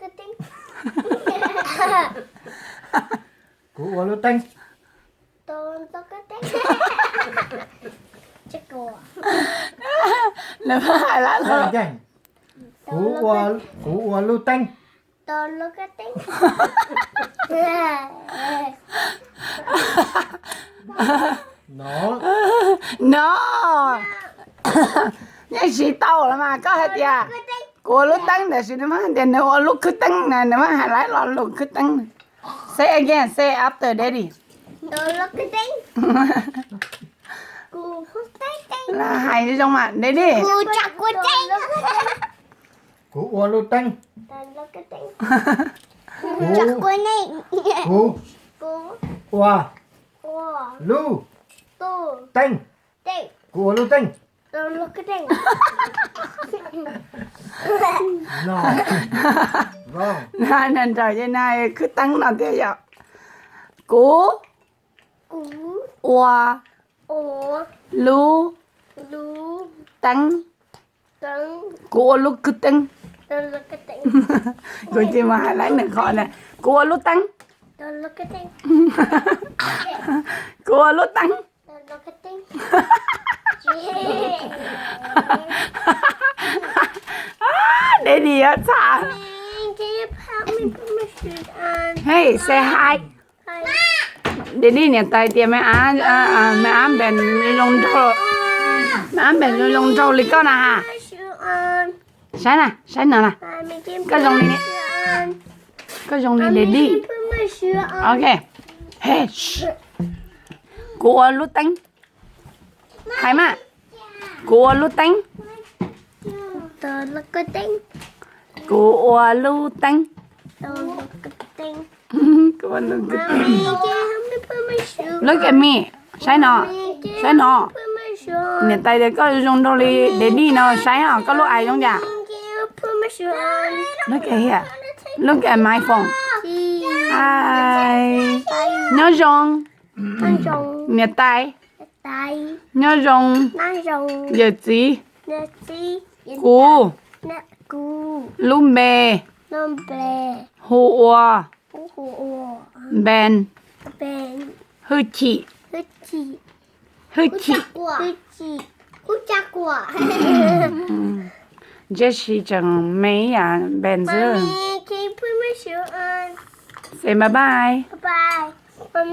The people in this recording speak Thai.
cái tính. กูอัวลูกเต็ง Tôi cái tính. Chắc cô. แล้วก็หายละ ใช่ใช่กูอัวลูกเต็ง Tôi cái tính. หนอ no ยังสีเต้าแล้วมาก็เฮ็ดยา Cái tính. กูรู้ตั้งแต่สิมาเดี๋ยวเอาลูกคือตั้งนะเดี๋ยวมาหาหลายหลอนลูกคือตั้ง say again say after daddy Tôi cái tính. Cô không thấy tính. แล้วหายที่จังหวัด daddy Cô chắc cô tính. กูอัวลูกเต็ง Tôi cái tính. กู Chắc cô này. กู Cô. อัว Cô. ลูก Tôi. เต็ง Tính. กูอัวลูกเต็ง Tôi cái tính. หนอร้อง นั่นใจยังไงคือตั้งนอนเดียวกู Cú. อัว Ồ. ลูก Lú. ตั้ง Tấn. กูลูกคือตั้ง Tôi cái tính. กูจะมาหาหลายหนึ่งข้อเนี่ยกูลูกตั้ง Tôi cái tính. กูลูกตั้ง Tôi cái tính. เดี๋ยวดีอ่ะจ้า Can you help me put my shoes on? hey say hi Hi. เดี๋ยวนี้เนี่ยตายเตี้ยแม่แม่เป็นลงโทษแม่เป็นลงโทษลิก็นะฮะ My shoe on. ใช่น่ะใช่น่ะ Mommy can put Cái dòng my này nè. shoe on. ก็ยงนี่เด Mommy ดี้ can put my shoe on. โอเคเฮ้กูรู้ตั้งใครมากูรู้ตั้ง Tôi cái tính. กูรู้ตั้ง Tôi cái tính. กูรู้ตั้ง Mommy can help me put my shoe on. look at me ใช่เนาะ Mommy can ใช่เนาะ put my shoe on. เนี่ยตายเด็กก็ยงโดนเดดี้เนาะใช่เนาะก็รู้ไอ้ยงจ้ะ Mommy can put my shoe on. look at here look at my phone hi nhớ rong Nó rồng.เนี่ยตาย Tay. nhớ rong Nó rồng. giờ gì Nè chi.กู Nè cu. ลูเม Nôm bè. หัว Hú hú hú. แบน Bèn. ฮึชิ Hú chi. ฮึ Hú ชิ chắc quả. Hú chi. Hú chắc quả. 这是种美呀，本子。 Mommy, can you put my shoe on? Say bye bye. Bye bye.